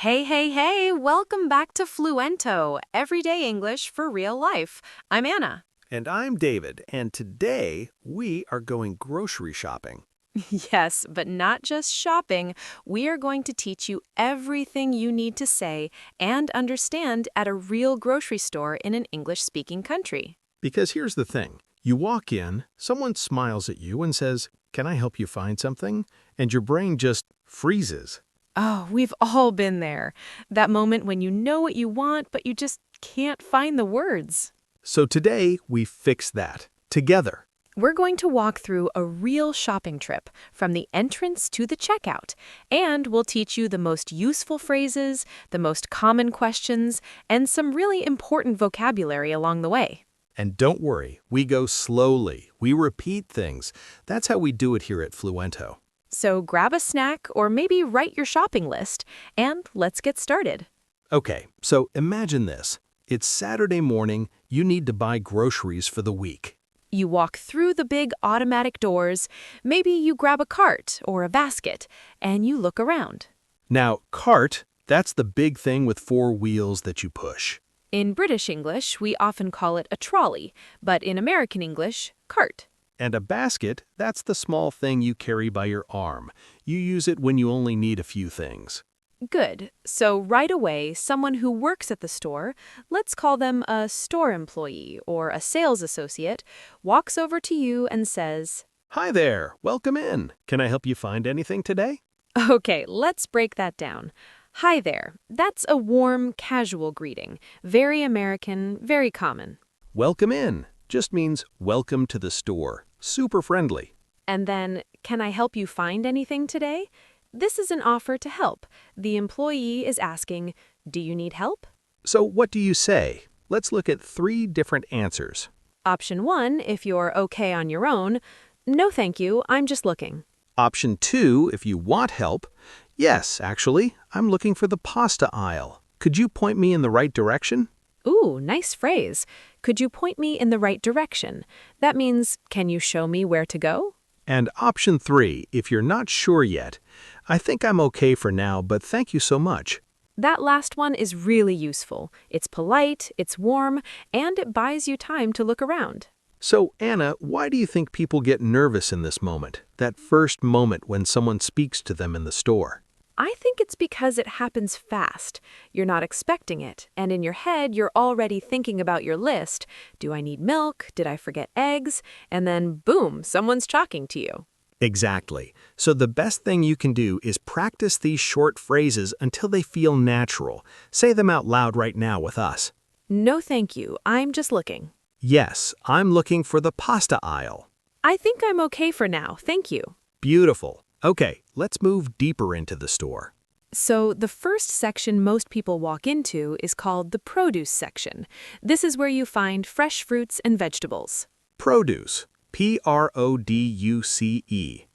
Hey, hey, hey, welcome back to Fluento, everyday English for real life. I'm Anna. And I'm David, and today we are going grocery shopping. Yes, but not just shopping. We are going to teach you everything you need to say and understand at a real grocery store in an English-speaking country. Because here's the thing. You walk in, someone smiles at you and says, "Can I help you find something?" And your brain just freezes. Oh, we've all been there. That moment when you know what you want, but you just can't find the words. So today we fix that, together. We're going to walk through a real shopping trip from the entrance to the checkout, and we'll teach you the most useful phrases, the most common questions, and some really important vocabulary along the way. And don't worry, we go slowly. We repeat things. That's how we do it here at Fluento. So grab a snack or maybe write your shopping list, and let's get started. Okay, so imagine this. It's Saturday morning. You need to buy groceries for the week. You walk through the big automatic doors, maybe you grab a cart or a basket, and you look around. Now, cart, that's the big thing with four wheels that you push. In British English, we often call it a trolley, but in American English, cart. And a basket, that's the small thing you carry by your arm. You use it when you only need a few things. Good. So right away, someone who works at the store, let's call them a store employee or a sales associate, walks over to you and says, "Hi there, welcome in. Can I help you find anything today?" Okay, let's break that down. Hi there. That's a warm, casual greeting. Very American, very common. Welcome in just means welcome to the store. Super friendly. And then, can I help you find anything today? This is an offer to help. The employee is asking, do you need help? So what do you say? Let's look at 3 different answers. Option 1, if you're okay on your own, no thank you, I'm just looking. Option 2, if you want help. Yes, actually, I'm looking for the pasta aisle. Could you point me in the right direction? Ooh, nice phrase. Could you point me in the right direction? That means, can you show me where to go? And option 3, if you're not sure yet. I think I'm okay for now, but thank you so much. That last one is really useful. It's polite, it's warm, and it buys you time to look around. So, Anna, why do you think people get nervous in this moment, that first moment when someone speaks to them in the store? I think it's because it happens fast. You're not expecting it, and in your head, you're already thinking about your list. Do I need milk? Did I forget eggs? And then, boom, someone's talking to you. Exactly. So the best thing you can do is practice these short phrases until they feel natural. Say them out loud right now with us. No thank you, I'm just looking. Yes, I'm looking for the pasta aisle. I think I'm okay for now, thank you. Beautiful. Okay, let's move deeper into the store. So the first section most people walk into is called the produce section. This is where you find fresh fruits and vegetables. Produce. P-R-O-D-U-C-E.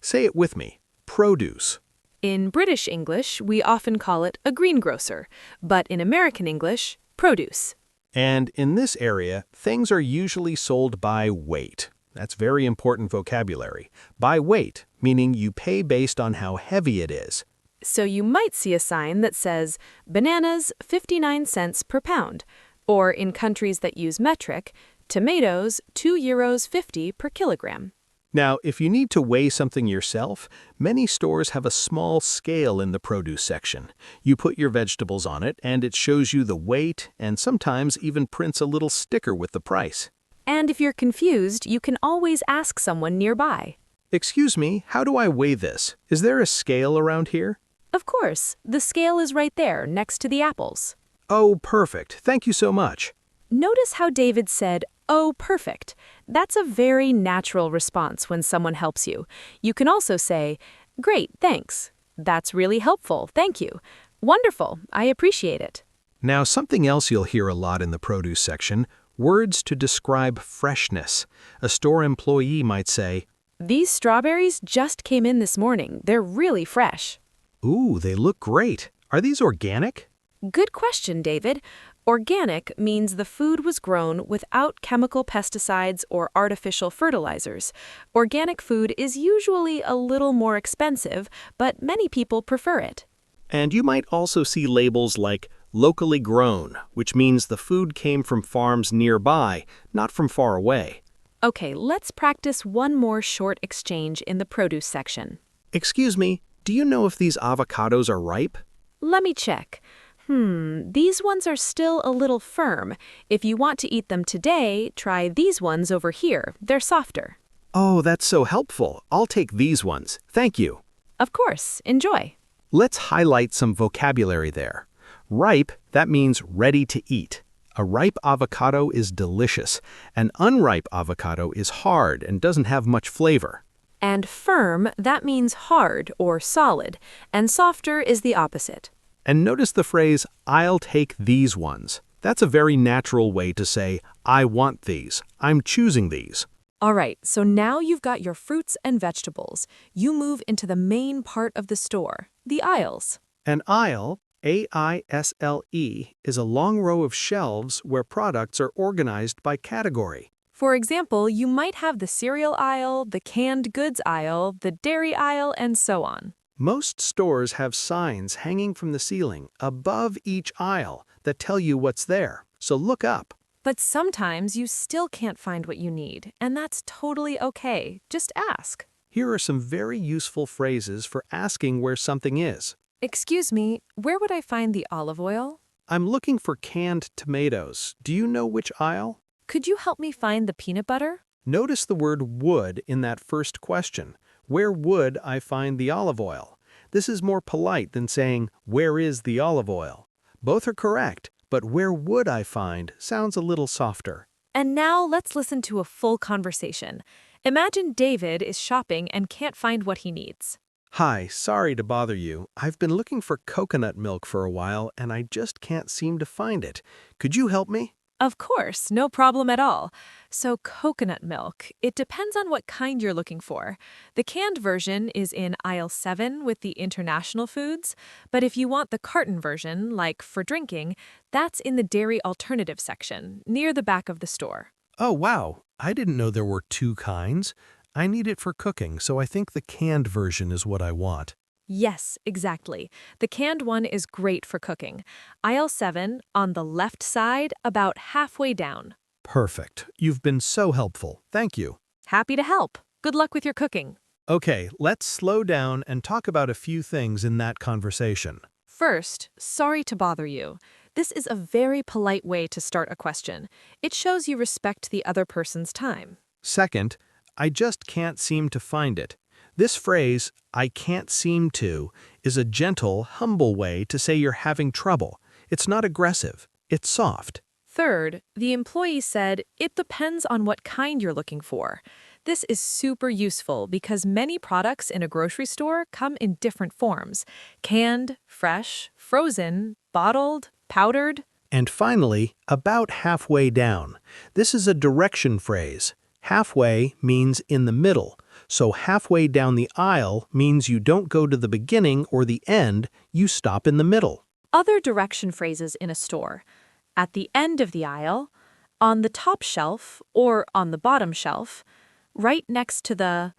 Say it with me. Produce. In British English, we often call it a greengrocer, but in American English, produce. And in this area, things are usually sold by weight. That's very important vocabulary. By weight, meaning you pay based on how heavy it is. So you might see a sign that says, bananas 59 cents per pound, or in countries that use metric, tomatoes €2.50 per kilogram. Now, if you need to weigh something yourself, many stores have a small scale in the produce section. You put your vegetables on it, and it shows you the weight and sometimes even prints a little sticker with the price. And if you're confused, you can always ask someone nearby. Excuse me, how do I weigh this? Is there a scale around here? Of course, the scale is right there next to the apples. Oh, perfect. Thank you so much. Notice how David said, oh, perfect. That's a very natural response when someone helps you. You can also say, great, thanks. That's really helpful, thank you. Wonderful, I appreciate it. Now, something else you'll hear a lot in the produce section, words to describe freshness. A store employee might say, these strawberries just came in this morning. They're really fresh. Ooh, they look great. Are these organic? Good question, David. Organic means the food was grown without chemical pesticides or artificial fertilizers. Organic food is usually a little more expensive, but many people prefer it. And you might also see labels like locally grown, which means the food came from farms nearby, not from far away. Okay, let's practice one more short exchange in the produce section. Excuse me, do you know if these avocados are ripe? Let me check. These ones are still a little firm. If you want to eat them today, try these ones over here. They're softer. Oh, that's so helpful. I'll take these ones. Thank you. Of course, enjoy. Let's highlight some vocabulary there. Ripe, that means ready to eat. A ripe avocado is delicious. An unripe avocado is hard and doesn't have much flavor. And firm, that means hard or solid, and softer is the opposite. And notice the phrase, I'll take these ones. That's a very natural way to say, I want these. I'm choosing these. All right, so now you've got your fruits and vegetables. You move into the main part of the store, the aisles. An aisle, A-I-S-L-E, is a long row of shelves where products are organized by category. For example, you might have the cereal aisle, the canned goods aisle, the dairy aisle, and so on. Most stores have signs hanging from the ceiling above each aisle that tell you what's there, so look up. But sometimes you still can't find what you need, and that's totally okay. Just ask. Here are some very useful phrases for asking where something is. Excuse me, where would I find the olive oil? I'm looking for canned tomatoes. Do you know which aisle? Could you help me find the peanut butter? Notice the word would in that first question. Where would I find the olive oil? This is more polite than saying, where is the olive oil? Both are correct, but where would I find sounds a little softer. And now let's listen to a full conversation. Imagine David is shopping and can't find what he needs. Hi, sorry to bother you. I've been looking for coconut milk for a while and I just can't seem to find it. Could you help me? Of course, no problem at all. So coconut milk, it depends on what kind you're looking for. The canned version is in aisle 7 with the international foods, but if you want the carton version, like for drinking, that's in the dairy alternative section, near the back of the store. Oh, wow. I didn't know there were two kinds. I need it for cooking, so I think the canned version is what I want. Yes, exactly. The canned one is great for cooking. Aisle 7, on the left side, about halfway down. Perfect. You've been so helpful. Thank you. Happy to help. Good luck with your cooking. Okay, let's slow down and talk about a few things in that conversation. First, sorry to bother you. This is a very polite way to start a question. It shows you respect the other person's time. Second, I just can't seem to find it. This phrase, I can't seem to, is a gentle, humble way to say you're having trouble. It's not aggressive. It's soft. Third, the employee said, it depends on what kind you're looking for. This is super useful because many products in a grocery store come in different forms: canned, fresh, frozen, bottled, powdered. And finally, about halfway down. This is a direction phrase. Halfway means in the middle. So halfway down the aisle means you don't go to the beginning or the end, you stop in the middle. Other direction phrases in a store: at the end of the aisle, on the top shelf or on the bottom shelf, right next to the,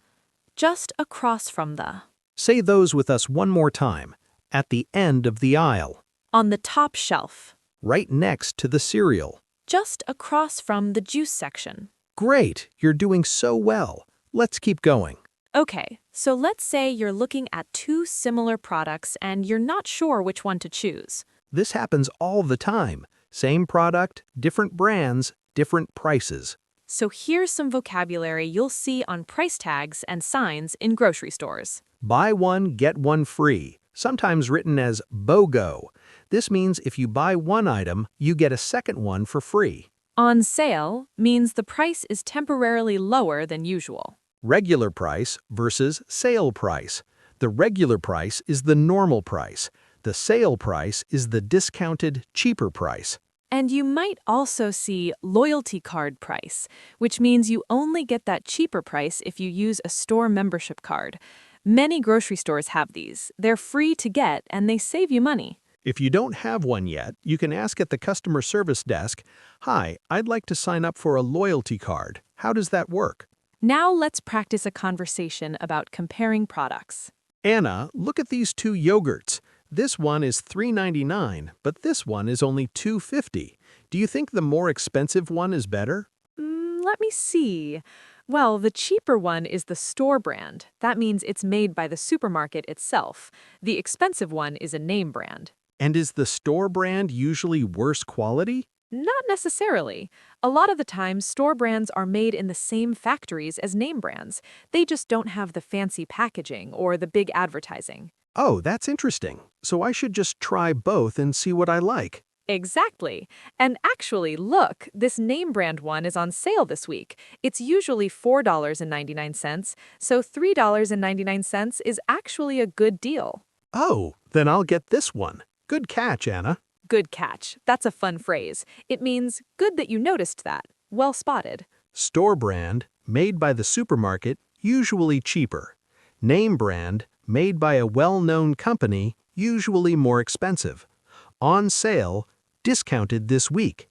just across from the. Say those with us one more time. At the end of the aisle. On the top shelf. Right next to the cereal. Just across from the juice section. Great, you're doing so well. Let's keep going. Okay, so let's say you're looking at two similar products and you're not sure which one to choose. This happens all the time. Same product, different brands, different prices. So here's some vocabulary you'll see on price tags and signs in grocery stores. Buy one, get one free, sometimes written as BOGO. This means if you buy one item, you get a second one for free. On sale means the price is temporarily lower than usual. Regular price versus sale price. The regular price is the normal price. The sale price is the discounted, cheaper price. And you might also see loyalty card price, which means you only get that cheaper price if you use a store membership card. Many grocery stores have these. They're free to get and they save you money. If you don't have one yet, you can ask at the customer service desk, "Hi, I'd like to sign up for a loyalty card. How does that work?" Now let's practice a conversation about comparing products. Anna, look at these two yogurts. This one is $3.99, but this one is only $2.50. Do you think the more expensive one is better? Let me see. Well, the cheaper one is the store brand. That means it's made by the supermarket itself. The expensive one is a name brand. And is the store brand usually worse quality? Not necessarily. A lot of the time, store brands are made in the same factories as name brands. They just don't have the fancy packaging or the big advertising. Oh, that's interesting. So I should just try both and see what I like. Exactly. And actually, look, this name brand one is on sale this week. It's usually $4.99, so $3.99 is actually a good deal. Oh, then I'll get this one. Good catch, Anna. Good catch. That's a fun phrase. It means good that you noticed that. Well spotted. Store brand, made by the supermarket, usually cheaper. Name brand, made by a well-known company, usually more expensive. On sale, discounted this week.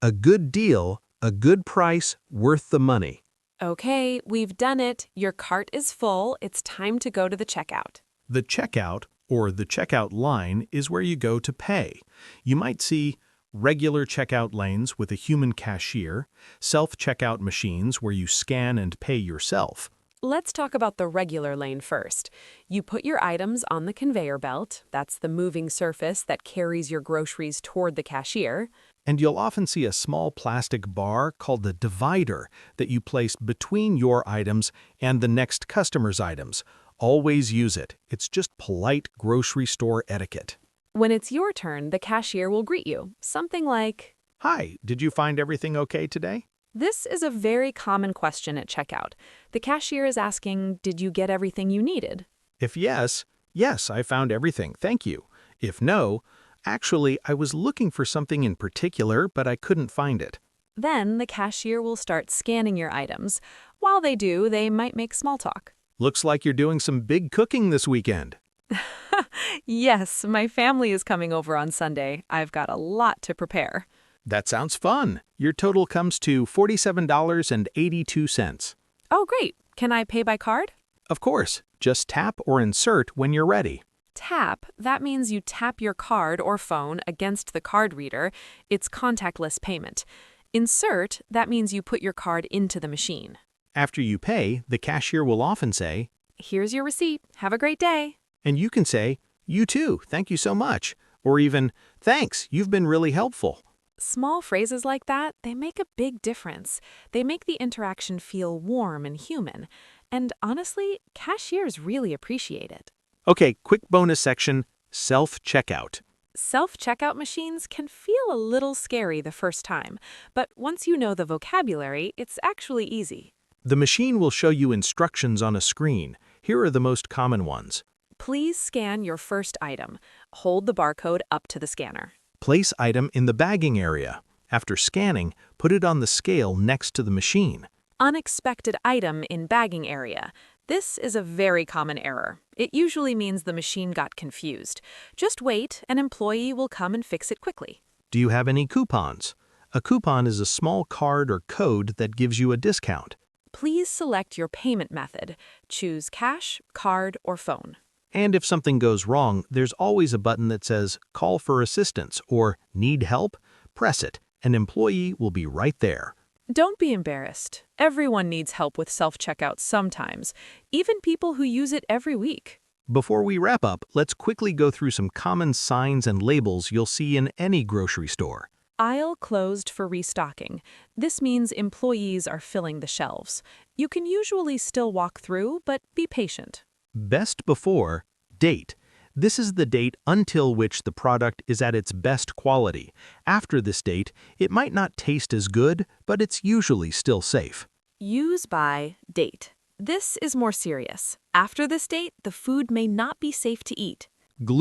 A good deal, a good price, worth the money. Okay, we've done it. Your cart is full. It's time to go to the checkout. The checkout, or the checkout line, is where you go to pay. You might see regular checkout lanes with a human cashier, self-checkout machines where you scan and pay yourself. Let's talk about the regular lane first. You put your items on the conveyor belt. That's the moving surface that carries your groceries toward the cashier. And you'll often see a small plastic bar called the divider that you place between your items and the next customer's items. Always use it. It's just polite grocery store etiquette. When it's your turn, the cashier will greet you. Something like, Hi, did you find everything okay today? this is a very common question at checkout. The cashier is asking, did you get everything you needed? If yes, yes, I found everything, thank you. If no, actually, I was looking for something in particular, but I couldn't find it. Then the cashier will start scanning your items. While they do, they might make small talk. Looks like you're doing some big cooking this weekend. Yes, my family is coming over on Sunday. I've got a lot to prepare. That sounds fun. Your total comes to $47.82. Oh, great. Can I pay by card? Of course, just tap or insert when you're ready. Tap, that means you tap your card or phone against the card reader. It's contactless payment. Insert, that means you put your card into the machine. After you pay, the cashier will often say, Here's your receipt. Have a great day. and you can say, you too, thank you so much. Or even, thanks, you've been really helpful. Small phrases like that, they make a big difference. They make the interaction feel warm and human. And honestly, cashiers really appreciate it. Okay, quick bonus section, self-checkout. Self-checkout machines can feel a little scary the first time, but once you know the vocabulary, it's actually easy. The machine will show you instructions on a screen. Here are the most common ones. Please scan your first item. Hold the barcode up to the scanner. Place item in the bagging area. After scanning, put it on the scale next to the machine. Unexpected item in bagging area. This is a very common error. It usually means the machine got confused. Just wait, an employee will come and fix it quickly. Do you have any coupons? A coupon is a small card or code that gives you a discount. Please select your payment method. Choose cash, card, or phone. And if something goes wrong, there's always a button that says Call for Assistance or Need Help? Press it. An employee will be right there. Don't be embarrassed. Everyone needs help with self-checkout sometimes, even people who use it every week. Before we wrap up, let's quickly go through some common signs and labels you'll see in any grocery store. Aisle closed for restocking. This means employees are filling the shelves. You can usually still walk through, but be patient. Best before, date. This is the date until which the product is at its best quality. After this date, it might not taste as good, but it's usually still safe. Use by date. This is more serious. After this date, the food may not be safe to eat.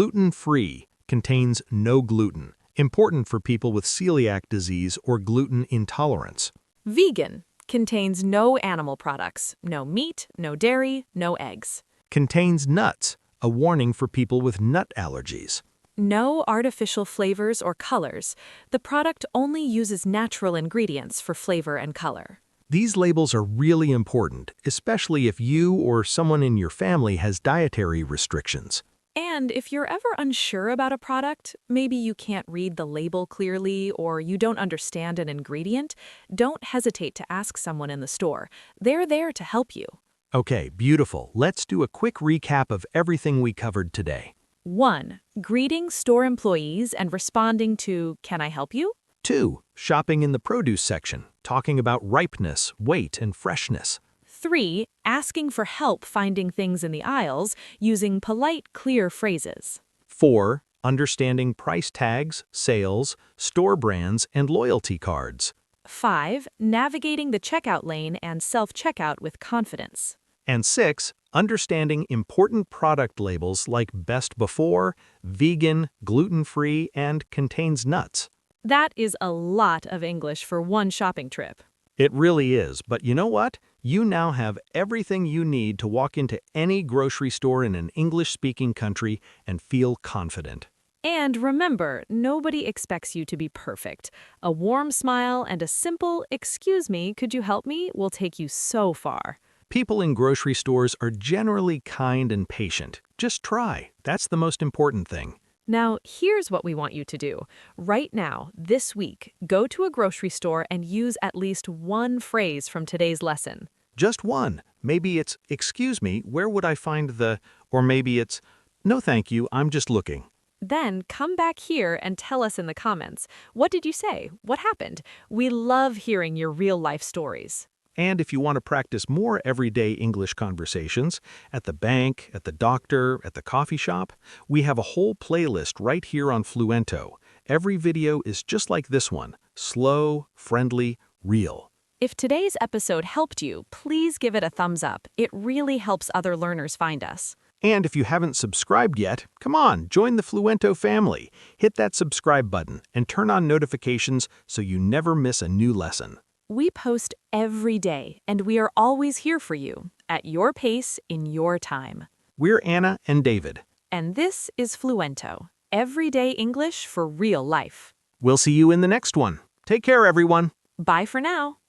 Gluten-free contains no gluten, important for people with celiac disease or gluten intolerance. Vegan contains no animal products, no meat, no dairy, no eggs. Contains nuts, a warning for people with nut allergies. No artificial flavors or colors. The product only uses natural ingredients for flavor and color. These labels are really important, especially if you or someone in your family has dietary restrictions. And if you're ever unsure about a product, maybe you can't read the label clearly or you don't understand an ingredient, don't hesitate to ask someone in the store. They're there to help you. Okay, beautiful. Let's do a quick recap of everything we covered today. 1. Greeting store employees and responding to, "Can I help you?" 2. Shopping in the produce section, talking about ripeness, weight, and freshness. 3. Asking for help finding things in the aisles using polite, clear phrases. 4. Understanding price tags, sales, store brands, and loyalty cards. 5. Navigating the checkout lane and self-checkout with confidence. And 6. Understanding important product labels like Best Before, Vegan, Gluten-Free, and Contains Nuts. That is a lot of English for one shopping trip. It really is, but you know what? You now have everything you need to walk into any grocery store in an English-speaking country and feel confident. And remember, nobody expects you to be perfect. A warm smile and a simple, "Excuse me, could you help me?" will take you so far. People in grocery stores are generally kind and patient. Just try. That's the most important thing. Now, here's what we want you to do. Right now, this week, go to a grocery store and use at least one phrase from today's lesson. Just one. Maybe it's, "Excuse me, where would I find the..." Or maybe it's, "No thank you, I'm just looking." Then come back here and tell us in the comments. What did you say? What happened? We love hearing your real-life stories. And if you want to practice more everyday English conversations, at the bank, at the doctor, at the coffee shop, we have a whole playlist right here on Fluento. Every video is just like this one, slow, friendly, real. If today's episode helped you, please give it a thumbs up. It really helps other learners find us. And if you haven't subscribed yet, come on, join the Fluento family. Hit that subscribe button and turn on notifications so you never miss a new lesson. We post every day, and we are always here for you, at your pace, in your time. We're Anna and David. And this is Fluento, everyday English for real life. We'll see you in the next one. Take care, everyone. Bye for now.